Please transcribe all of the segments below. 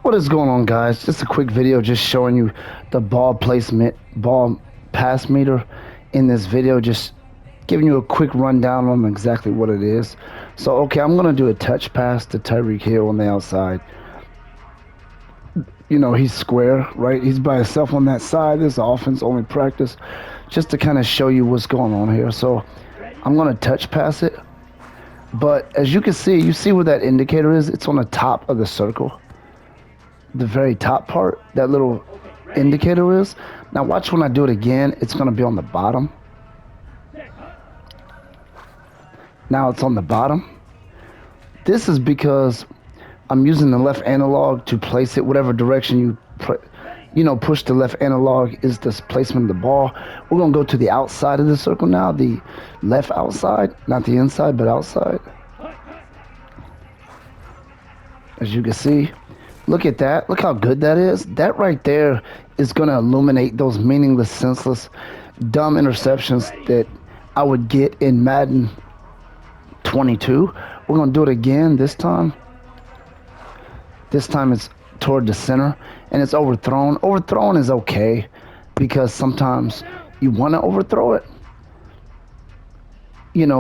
What is going on, guys? Just a quick video just showing you the ball placement, ball pass meter in this video, just giving you a quick rundown on exactly what it is. So, okay, I'm going to do a touch pass to Tyreek Hill on the outside. You know, he's square, right? He's by himself on that side. This is offense only practice, just to kind of show you what's going on here. So, I'm going to touch pass it. But as you can see, you see where that indicator is? It's on the top of the circle. The very top part, that little indicator is. Now watch when I do it again, it's going to be on the bottom. Now it's on the bottom. This is because I'm using the left analog to place it whatever direction you push the left analog is the placement of the ball. We're going to go to the outside of the circle now, the left outside, not the inside, but outside. As you can see, look at that. Look how good that is. That right there is going to illuminate those meaningless, senseless, dumb interceptions that I would get in Madden 22. We're going to do it again this time. This time it's toward the center, and it's overthrown. Overthrown is okay because sometimes you want to overthrow it,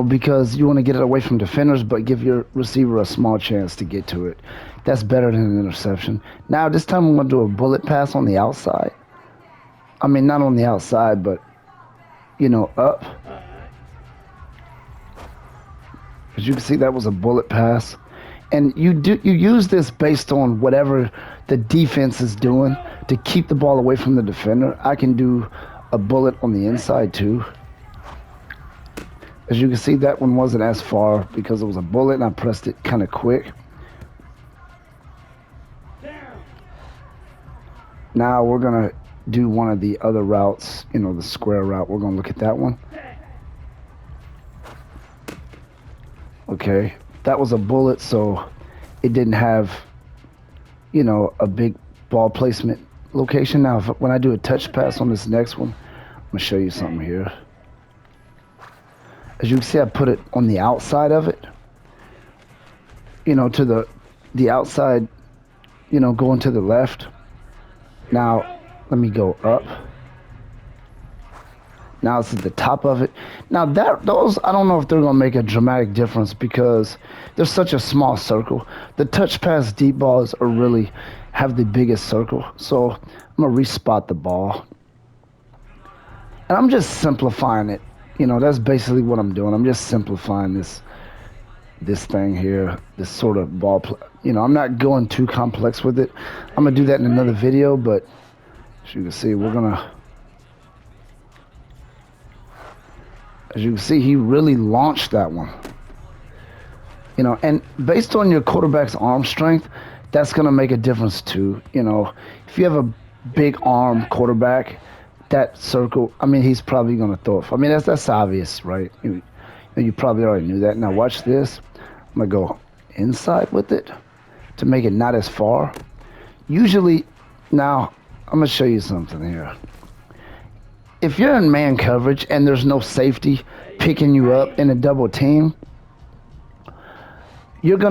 because you want to get it away from defenders, but give your receiver a small chance to get to it. That's better than an interception. Now, this time I'm going to do a bullet pass on the outside. I mean, not on the outside, but, up. As you can see, that was a bullet pass. And you use this based on whatever the defense is doing to keep the ball away from the defender. I can do a bullet on the inside, too. As you can see, that one wasn't as far because it was a bullet and I pressed it kind of quick. Now we're going to do one of the other routes, the square route. We're going to look at that one. Okay, that was a bullet, so it didn't have, a big ball placement location. Now, when I do a touch pass on this next one, I'm going to show you something here. As you can see, I put it on the outside of it, to the outside, going to the left. Now, let me go up. Now it's at the top of it. Now, those, I don't know if they're going to make a dramatic difference because there's such a small circle. The touch pass deep balls are really have the biggest circle. So I'm going to respot the ball. And I'm just simplifying it. That's basically what I'm doing. I'm just simplifying this thing here, this sort of ball play. I'm not going too complex with it. I'm going to do that in another video, but as you can see, as you can see, he really launched that one. And based on your quarterback's arm strength, that's going to make a difference too. If you have a big arm quarterback, that circle, I mean, he's probably going to throw it. I mean, that's obvious, right? You probably already knew that. Now watch this. I'm going to go inside with it to make it not as far. Usually, now, I'm going to show you something here. If you're in man coverage and there's no safety picking you up in a double team, let's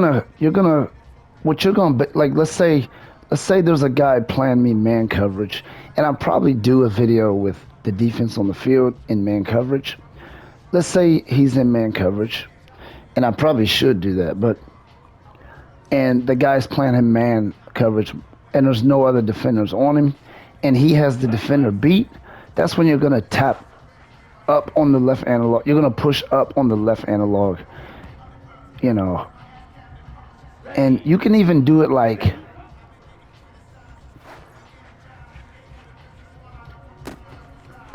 say there's a guy playing me man coverage, and I'll probably do a video with the defense on the field in man coverage. Let's say he's in man coverage, and I probably should do that, and the guy's playing him man coverage, and there's no other defenders on him, and he has the defender beat. That's when you're going to tap up on the left analog. You're going to push up on the left analog, And you can even do it like,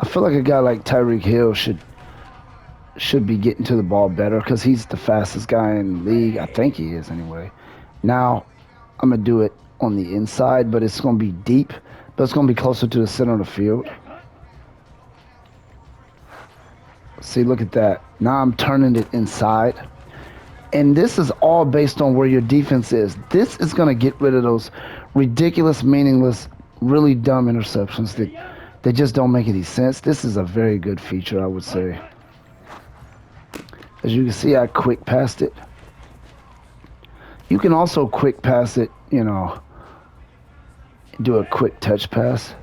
I feel like a guy like Tyreek Hill should be getting to the ball better because he's the fastest guy in the league. I think he is anyway. Now, I'm going to do it on the inside, but it's going to be deep, but it's going to be closer to the center of the field. See, look at that. Now I'm turning it inside. And this is all based on where your defense is. This is going to get rid of those ridiculous, meaningless, really dumb interceptions that just don't make any sense. This is a very good feature, I would say. As you can see, I quick passed it. You can also quick pass it, do a quick touch pass.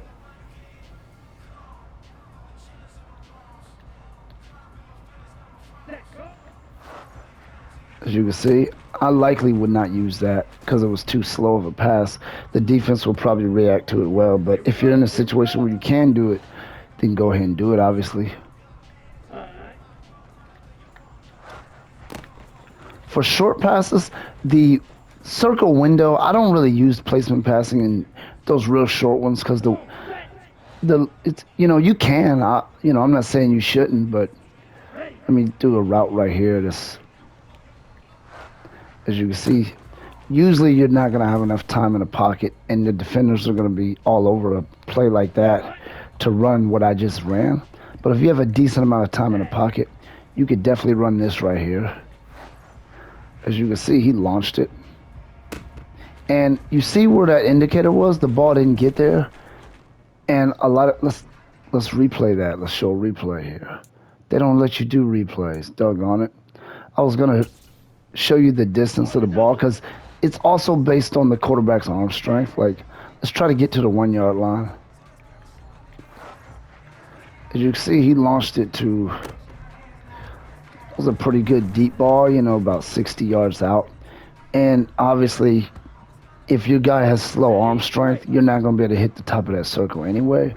As you can see, I likely would not use that because it was too slow of a pass. The defense will probably react to it well, but if you're in a situation where you can do it, then go ahead and do it, obviously. For short passes, the circle window, I don't really use placement passing in those real short ones because it's, you know, you can, you know, I'm not saying you shouldn't, but let me do a route right here. This, as you can see, usually you're not going to have enough time in the pocket, and the defenders are going to be all over a play like that to run what I just ran. But if you have a decent amount of time in the pocket, you could definitely run this right here. As you can see, he launched it. And you see where that indicator was? The ball didn't get there. And a lot of, let's replay that. Let's show a replay here. They don't let you do replays. Doggone it. I was going to show you the distance of the ball because it's also based on the quarterback's arm strength. Like, let's try to get to the 1 yard line. As you can see, he launched it to, it was a pretty good deep ball, you know, about 60 yards out. And obviously, if your guy has slow arm strength, you're not going to be able to hit the top of that circle anyway.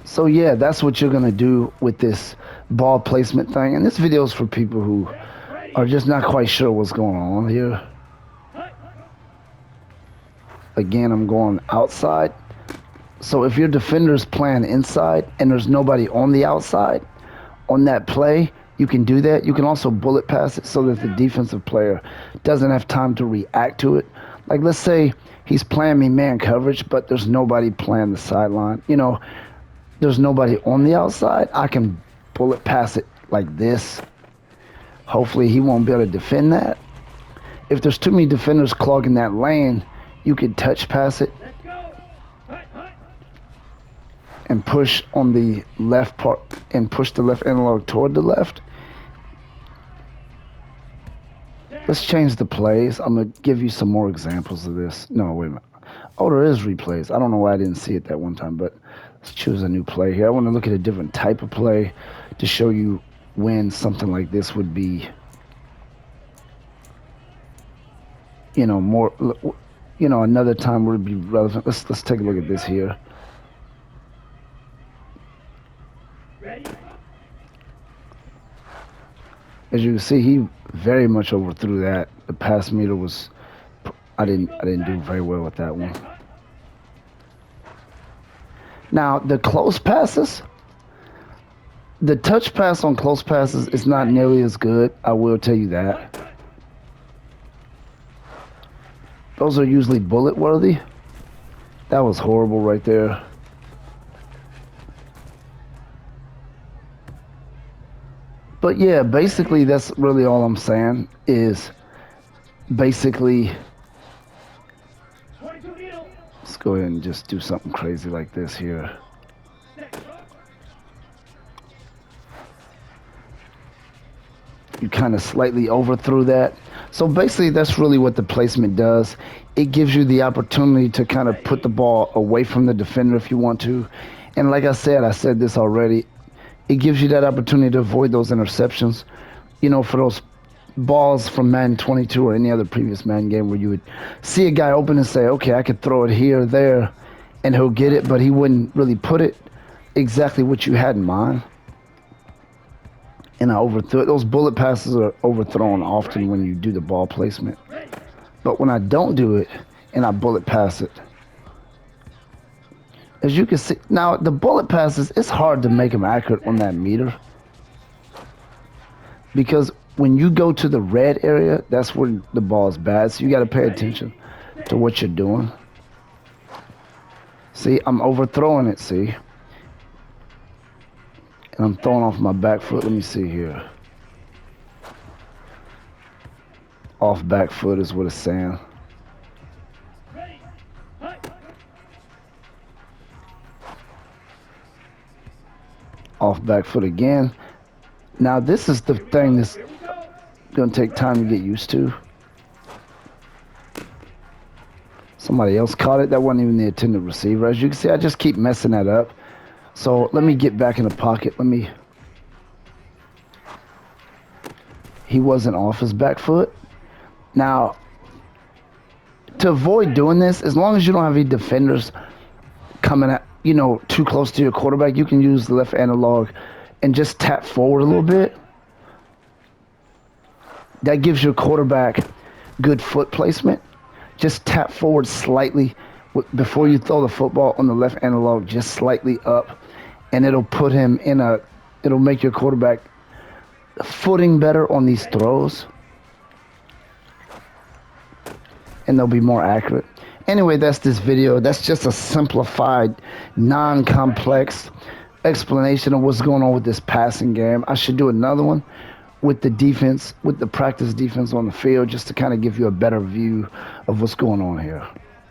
So yeah, that's what you're going to do with this ball placement thing. And this video is for people who are just not quite sure what's going on here. Again, I'm going outside. So if your defender's playing inside and there's nobody on the outside, on that play, you can do that. You can also bullet pass it so that the defensive player doesn't have time to react to it. Like, let's say he's playing me man coverage, but there's nobody playing the sideline. You know, there's nobody on the outside. I can bullet pass it like this. Hopefully he won't be able to defend that. If there's too many defenders clogging that lane, you could touch pass it and push on the left part and push the left analog toward the left. Let's change the plays. I'm going to give you some more examples of this. No, wait a minute. Oh, there is replays. I don't know why I didn't see it that one time, but let's choose a new play here. I want to look at a different type of play to show you when something like this would be, you know, more, you know, another time would be relevant. Let's take a look at this here. As you can see, he very much overthrew that. The pass meter was, I didn't do very well with that one. Now, the close passes, the touch pass on close passes is not nearly as good. I will tell you that. Those are usually bullet worthy. That was horrible right there. But yeah, basically that's really all I'm saying is basically, let's go ahead and just do something crazy like this here. You kind of slightly overthrew that. So basically that's really what the placement does. It gives you the opportunity to kind of put the ball away from the defender if you want to. And like I said this already, it gives you that opportunity to avoid those interceptions. You know, for those balls from Madden 22 or any other previous Madden game where you would see a guy open and say, okay, I could throw it here, there, and he'll get it, but he wouldn't really put it exactly what you had in mind. And I overthrew it. Those bullet passes are overthrown often when you do the ball placement. But when I don't do it and I bullet pass it, as you can see, now the bullet passes, it's hard to make them accurate on that meter. Because when you go to the red area, that's where the ball is bad. So you got to pay attention to what you're doing. See, I'm overthrowing it, see? And I'm throwing off my back foot. Let me see here. Off back foot is what it's saying. Off back foot again. Now, this is the thing that's going to take time to get used to. Somebody else caught it. That wasn't even the intended receiver. As you can see, I just keep messing that up. So let me get back in the pocket. He wasn't off his back foot. Now, to avoid doing this, as long as you don't have any defenders coming at, too close to your quarterback, you can use the left analog and just tap forward a little bit. That gives your quarterback good foot placement. Just tap forward slightly before you throw the football on the left analog, just slightly up, and it'll make your quarterback footing better on these throws, and they'll be more accurate. Anyway, that's this video. That's just a simplified, non-complex explanation of what's going on with this passing game. I should do another one with the defense, with the practice defense on the field, just to kind of give you a better view of what's going on here.